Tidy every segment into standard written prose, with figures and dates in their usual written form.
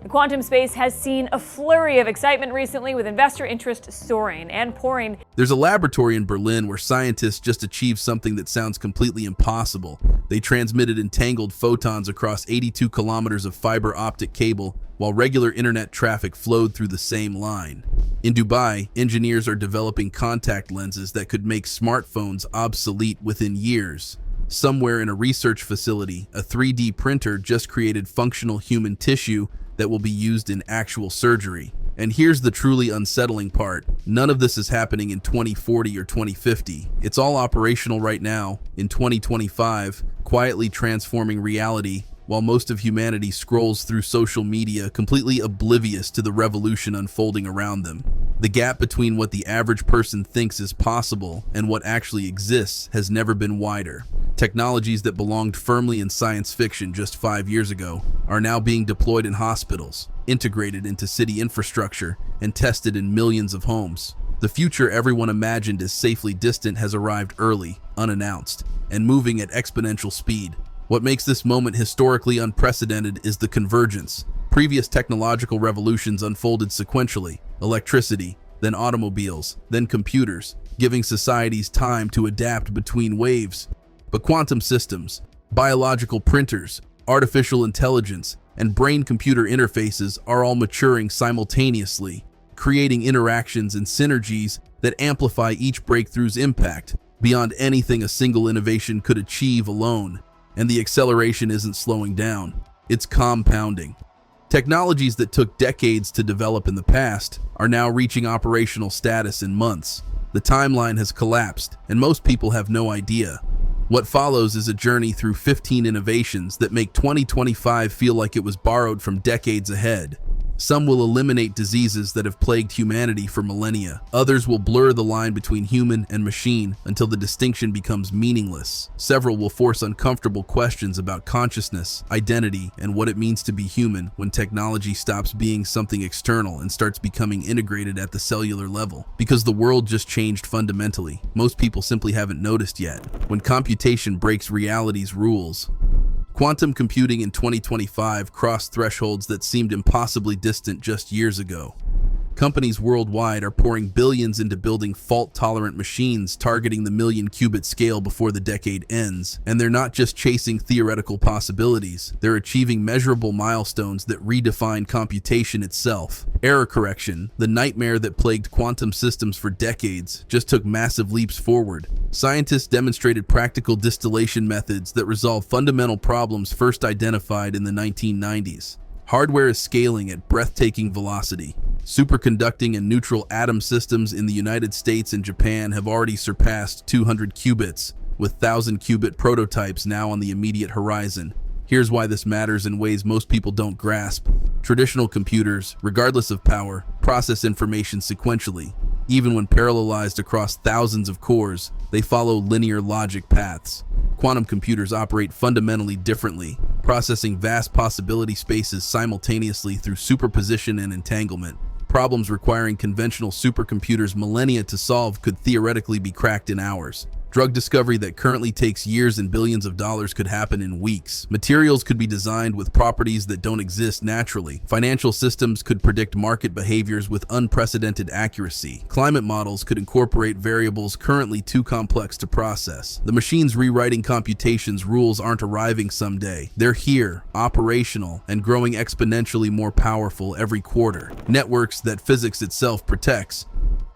The quantum space has seen a flurry of excitement recently, with investor interest soaring and pouring. There's a laboratory in Berlin where scientists just achieved something that sounds completely impossible. They transmitted entangled photons across 82 kilometers of fiber optic cable, while regular internet traffic flowed through the same line. In Dubai, engineers are developing contact lenses that could make smartphones obsolete within years. Somewhere in a research facility, a 3D printer just created functional human tissue that will be used in actual surgery. And here's the truly unsettling part. None of this is happening in 2040 or 2050. It's all operational right now, in 2025, quietly transforming reality, while most of humanity scrolls through social media, completely oblivious to the revolution unfolding around them. The gap between what the average person thinks is possible and what actually exists has never been wider. Technologies that belonged firmly in science fiction just 5 years ago are now being deployed in hospitals, integrated into city infrastructure, and tested in millions of homes. The future everyone imagined as safely distant has arrived early, unannounced, and moving at exponential speed. What makes this moment historically unprecedented is the convergence. Previous technological revolutions unfolded sequentially: electricity, then automobiles, then computers, giving societies time to adapt between waves. But quantum systems, biological printers, artificial intelligence, and brain-computer interfaces are all maturing simultaneously, creating interactions and synergies that amplify each breakthrough's impact beyond anything a single innovation could achieve alone. And the acceleration isn't slowing down, it's compounding. Technologies that took decades to develop in the past are now reaching operational status in months. The timeline has collapsed, and most people have no idea. What follows is a journey through 15 innovations that make 2025 feel like it was borrowed from decades ahead. Some will eliminate diseases that have plagued humanity for millennia. Others will blur the line between human and machine until the distinction becomes meaningless. Several will force uncomfortable questions about consciousness, identity, and what it means to be human when technology stops being something external and starts becoming integrated at the cellular level. Because the world just changed fundamentally. Most people simply haven't noticed yet. When computation breaks reality's rules. Quantum computing in 2025 crossed thresholds that seemed impossibly distant just years ago. Companies worldwide are pouring billions into building fault-tolerant machines targeting the million-qubit scale before the decade ends. And they're not just chasing theoretical possibilities, they're achieving measurable milestones that redefine computation itself. Error correction, the nightmare that plagued quantum systems for decades, just took massive leaps forward. Scientists demonstrated practical distillation methods that resolve fundamental problems first identified in the 1990s. Hardware is scaling at breathtaking velocity. Superconducting and neutral atom systems in the United States and Japan have already surpassed 200 qubits, with 1,000-qubit prototypes now on the immediate horizon. Here's why this matters in ways most people don't grasp. Traditional computers, regardless of power, process information sequentially. Even when parallelized across thousands of cores, they follow linear logic paths. Quantum computers operate fundamentally differently, processing vast possibility spaces simultaneously through superposition and entanglement. Problems requiring conventional supercomputers millennia to solve could theoretically be cracked in hours. Drug discovery that currently takes years and billions of dollars could happen in weeks. Materials could be designed with properties that don't exist naturally. Financial systems could predict market behaviors with unprecedented accuracy. Climate models could incorporate variables currently too complex to process. The machines rewriting computation's rules aren't arriving someday. They're here, operational, and growing exponentially more powerful every quarter. Networks that physics itself protects.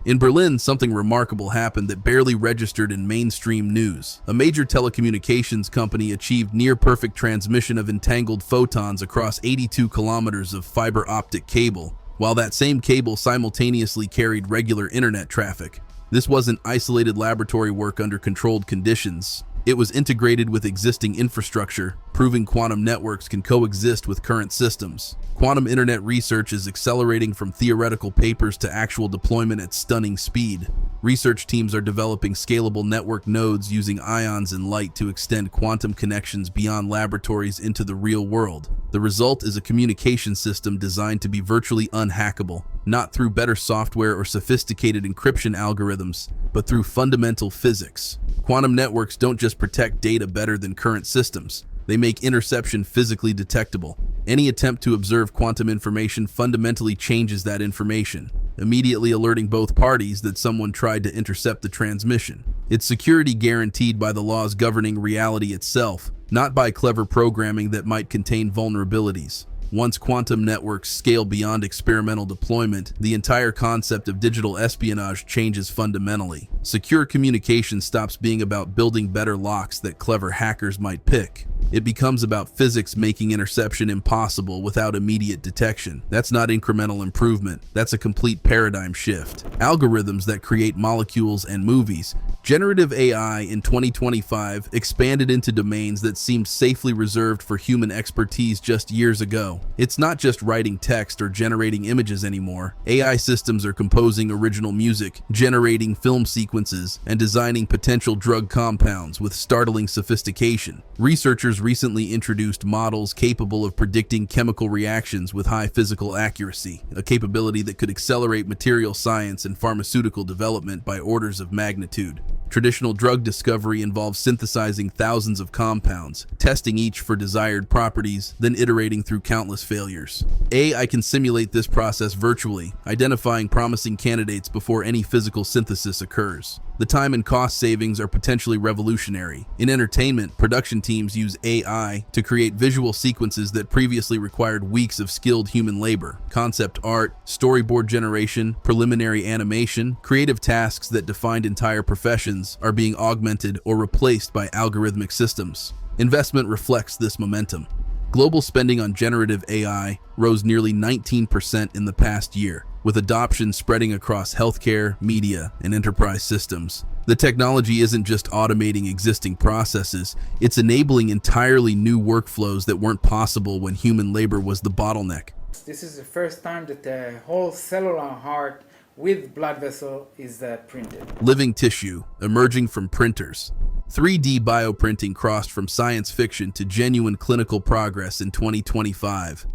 In Berlin, something remarkable happened that barely registered in mainstream news. A major telecommunications company achieved near-perfect transmission of entangled photons across 82 kilometers of fiber optic cable, while that same cable simultaneously carried regular internet traffic. This wasn't isolated laboratory work under controlled conditions. It was integrated with existing infrastructure, proving quantum networks can coexist with current systems. Quantum internet research is accelerating from theoretical papers to actual deployment at stunning speed. Research teams are developing scalable network nodes using ions and light to extend quantum connections beyond laboratories into the real world. The result is a communication system designed to be virtually unhackable, not through better software or sophisticated encryption algorithms, but through fundamental physics. Quantum networks don't just protect data better than current systems. They make interception physically detectable. Any attempt to observe quantum information fundamentally changes that information, immediately alerting both parties that someone tried to intercept the transmission. It's security guaranteed by the laws governing reality itself, not by clever programming that might contain vulnerabilities. Once quantum networks scale beyond experimental deployment, the entire concept of digital espionage changes fundamentally. Secure communication stops being about building better locks that clever hackers might pick. It becomes about physics making interception impossible without immediate detection. That's not incremental improvement. That's a complete paradigm shift. Algorithms that create molecules and movies. Generative AI in 2025 expanded into domains that seemed safely reserved for human expertise just years ago. It's not just writing text or generating images anymore. AI systems are composing original music, generating film sequences, and designing potential drug compounds with startling sophistication. Researchers recently introduced models capable of predicting chemical reactions with high physical accuracy, a capability that could accelerate material science and pharmaceutical development by orders of magnitude. Traditional drug discovery involves synthesizing thousands of compounds, testing each for desired properties, then iterating through countless failures. AI can simulate this process virtually, identifying promising candidates before any physical synthesis occurs. The time and cost savings are potentially revolutionary. In entertainment, production teams use AI to create visual sequences that previously required weeks of skilled human labor. Concept art, storyboard generation, preliminary animation, creative tasks that defined entire professions are being augmented or replaced by algorithmic systems. Investment reflects this momentum. Global spending on generative AI rose nearly 19% in the past year, with adoption spreading across healthcare, media, and enterprise systems. The technology isn't just automating existing processes, it's enabling entirely new workflows that weren't possible when human labor was the bottleneck. This is the first time that the whole cellular heart with blood vessel is printed. Living tissue emerging from printers. 3D bioprinting crossed from science fiction to genuine clinical progress in 2025.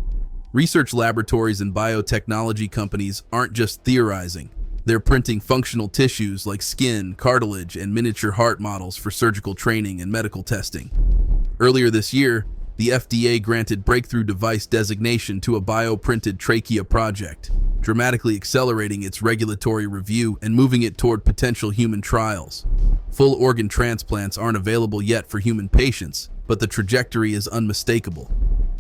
Research laboratories and biotechnology companies aren't just theorizing. They're printing functional tissues like skin, cartilage, and miniature heart models for surgical training and medical testing. Earlier this year, the FDA granted breakthrough device designation to a bioprinted trachea project, dramatically accelerating its regulatory review and moving it toward potential human trials. Full organ transplants aren't available yet for human patients, but the trajectory is unmistakable.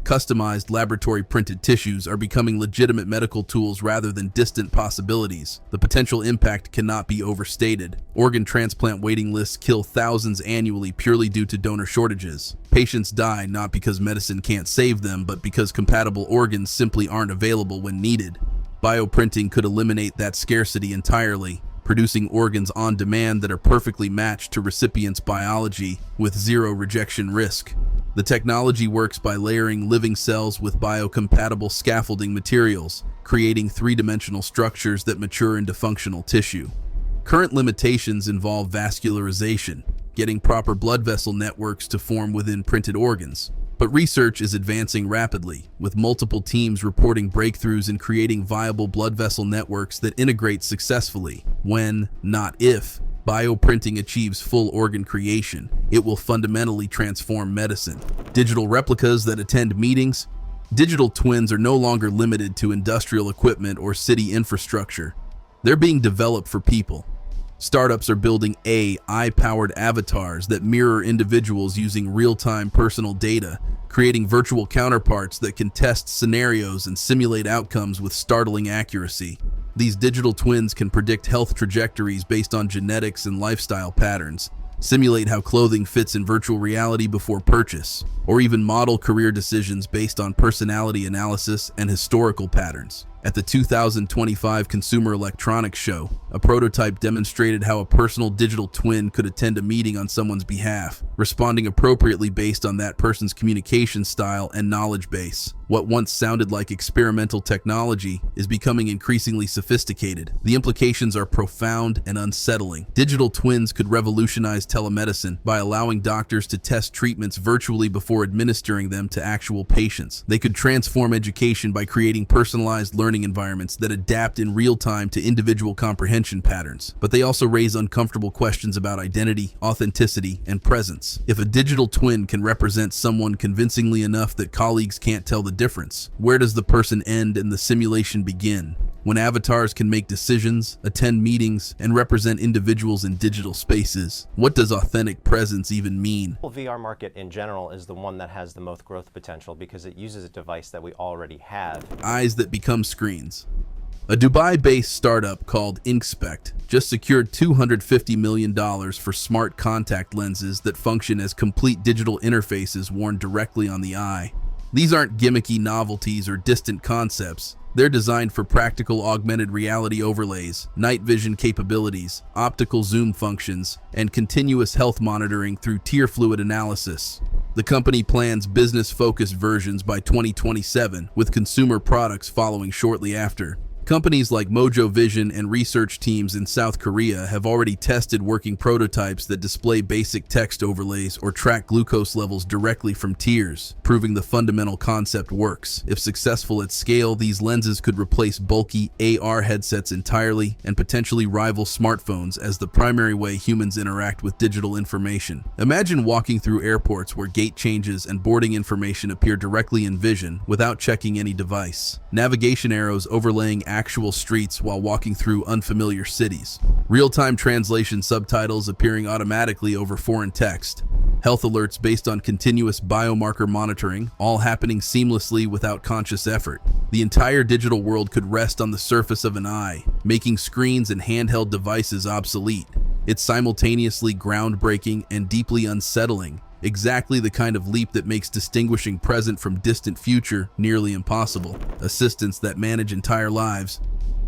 Customized laboratory-printed tissues are becoming legitimate medical tools rather than distant possibilities. The potential impact cannot be overstated. Organ transplant waiting lists kill thousands annually purely due to donor shortages. Patients die not because medicine can't save them, but because compatible organs simply aren't available when needed. Bioprinting could eliminate that scarcity entirely, producing organs on demand that are perfectly matched to recipients' biology with zero rejection risk. The technology works by layering living cells with biocompatible scaffolding materials, creating three-dimensional structures that mature into functional tissue. Current limitations involve vascularization, getting proper blood vessel networks to form within printed organs. But research is advancing rapidly, with multiple teams reporting breakthroughs in creating viable blood vessel networks that integrate successfully. When, not if, bioprinting achieves full organ creation, it will fundamentally transform medicine. Digital replicas that attend meetings. Digital twins are no longer limited to industrial equipment or city infrastructure. They're being developed for people. Startups are building AI-powered avatars that mirror individuals using real-time personal data, creating virtual counterparts that can test scenarios and simulate outcomes with startling accuracy. These digital twins can predict health trajectories based on genetics and lifestyle patterns, simulate how clothing fits in virtual reality before purchase, or even model career decisions based on personality analysis and historical patterns. At the 2025 Consumer Electronics Show, a prototype demonstrated how a personal digital twin could attend a meeting on someone's behalf, responding appropriately based on that person's communication style and knowledge base. What once sounded like experimental technology is becoming increasingly sophisticated. The implications are profound and unsettling. Digital twins could revolutionize telemedicine by allowing doctors to test treatments virtually before administering them to actual patients. They could transform education by creating personalized learning learning environments that adapt in real time to individual comprehension patterns. But they also raise uncomfortable questions about identity, authenticity, and presence. If a digital twin can represent someone convincingly enough that colleagues can't tell the difference, where does the person end and the simulation begin? When avatars can make decisions, attend meetings, and represent individuals in digital spaces, what does authentic presence even mean? The VR market in general is the one that has the most growth potential because it uses a device that we already have. Eyes that become screens. A Dubai-based startup called Inspect just secured $250 million for smart contact lenses that function as complete digital interfaces worn directly on the eye. These aren't gimmicky novelties or distant concepts. They're designed for practical augmented reality overlays, night vision capabilities, optical zoom functions, and continuous health monitoring through tear fluid analysis. The company plans business-focused versions by 2027, with consumer products following shortly after. Companies like Mojo Vision and research teams in South Korea have already tested working prototypes that display basic text overlays or track glucose levels directly from tears, proving the fundamental concept works. If successful at scale, these lenses could replace bulky AR headsets entirely and potentially rival smartphones as the primary way humans interact with digital information. Imagine walking through airports where gate changes and boarding information appear directly in vision without checking any device. Navigation arrows overlaying actual streets while walking through unfamiliar cities. Real-time translation subtitles appearing automatically over foreign text. Health alerts based on continuous biomarker monitoring, all happening seamlessly without conscious effort. The entire digital world could rest on the surface of an eye, making screens and handheld devices obsolete. It's simultaneously groundbreaking and deeply unsettling. Exactly the kind of leap that makes distinguishing present from distant future nearly impossible. Assistants that manage entire lives.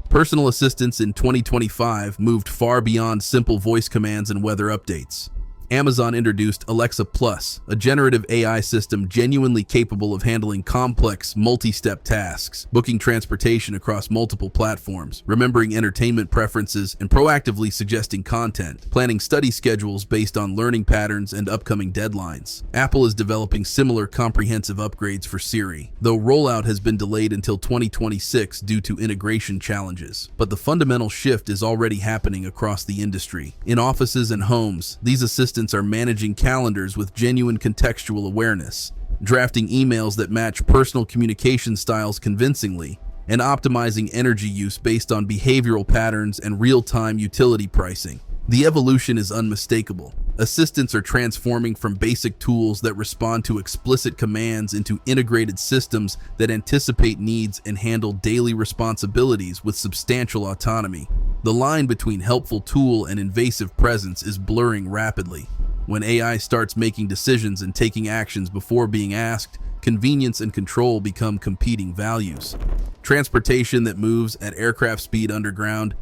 Personal assistants in 2025 moved far beyond simple voice commands and weather updates. Amazon introduced Alexa Plus, a generative AI system genuinely capable of handling complex, multi-step tasks, booking transportation across multiple platforms, remembering entertainment preferences, and proactively suggesting content, planning study schedules based on learning patterns and upcoming deadlines. Apple is developing similar comprehensive upgrades for Siri, though rollout has been delayed until 2026 due to integration challenges. But the fundamental shift is already happening across the industry. In offices and homes, these assistants are managing calendars with genuine contextual awareness, drafting emails that match personal communication styles convincingly, and optimizing energy use based on behavioral patterns and real-time utility pricing. The evolution is unmistakable. Assistants are transforming from basic tools that respond to explicit commands into integrated systems that anticipate needs and handle daily responsibilities with substantial autonomy. The line between helpful tool and invasive presence is blurring rapidly. When AI starts making decisions and taking actions before being asked, convenience and control become competing values. Transportation that moves at aircraft speed underground.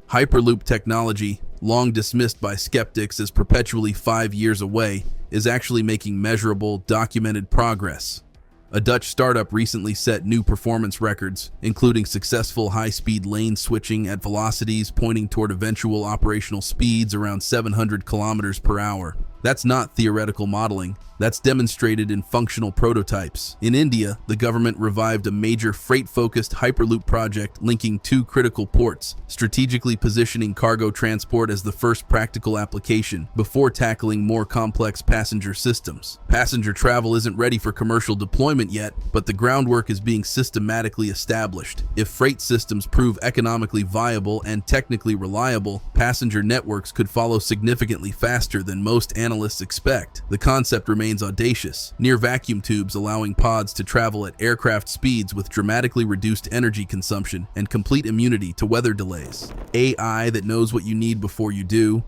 Hyperloop technology, long dismissed by skeptics as perpetually 5 years away, is actually making measurable, documented progress. A Dutch startup recently set new performance records, including successful high-speed lane switching at velocities pointing toward eventual operational speeds around 700 kilometers per hour. That's not theoretical modeling. That's demonstrated in functional prototypes. In India, the government revived a major freight-focused Hyperloop project linking two critical ports, strategically positioning cargo transport as the first practical application before tackling more complex passenger systems. Passenger travel isn't ready for commercial deployment yet, but the groundwork is being systematically established. If freight systems prove economically viable and technically reliable, passenger networks could follow significantly faster than most analysts expect. The concept remains audacious, near vacuum tubes allowing pods to travel at aircraft speeds with dramatically reduced energy consumption and complete immunity to weather delays. AI that knows what you need before you do.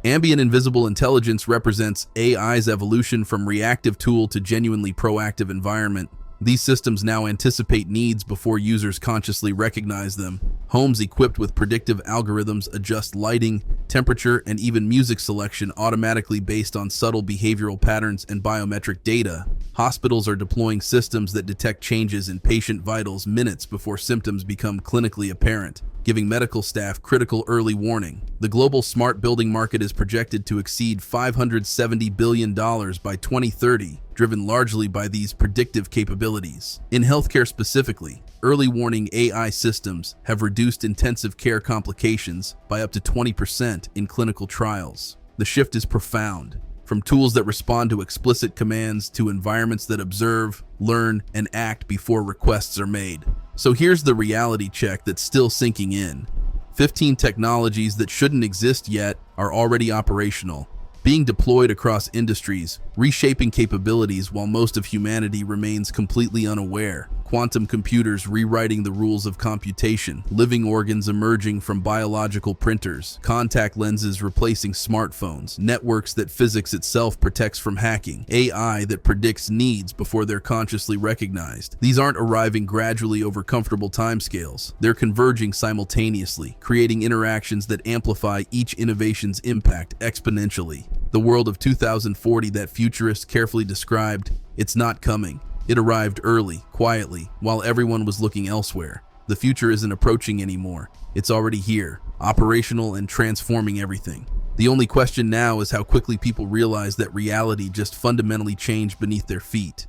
Ambient invisible intelligence represents AI's evolution from reactive tool to genuinely proactive environment. These systems now anticipate needs before users consciously recognize them. Homes equipped with predictive algorithms adjust lighting, temperature, and even music selection automatically based on subtle behavioral patterns and biometric data. Hospitals are deploying systems that detect changes in patient vitals minutes before symptoms become clinically apparent, giving medical staff critical early warning. The global smart building market is projected to exceed $570 billion by 2030, driven largely by these predictive capabilities. In healthcare specifically, early warning AI systems have reduced intensive care complications by up to 20% in clinical trials. The shift is profound, from tools that respond to explicit commands to environments that observe, learn, and act before requests are made. So here's the reality check that's still sinking in. 15 technologies that shouldn't exist yet are already operational, being deployed across industries, reshaping capabilities while most of humanity remains completely unaware. Quantum computers rewriting the rules of computation, living organs emerging from biological printers, contact lenses replacing smartphones, networks that physics itself protects from hacking, AI that predicts needs before they're consciously recognized. These aren't arriving gradually over comfortable timescales. They're converging simultaneously, creating interactions that amplify each innovation's impact exponentially. The world of 2040 that futurists carefully described, it's not coming. It arrived early, quietly, while everyone was looking elsewhere. The future isn't approaching anymore. It's already here, operational and transforming everything. The only question now is how quickly people realize that reality just fundamentally changed beneath their feet.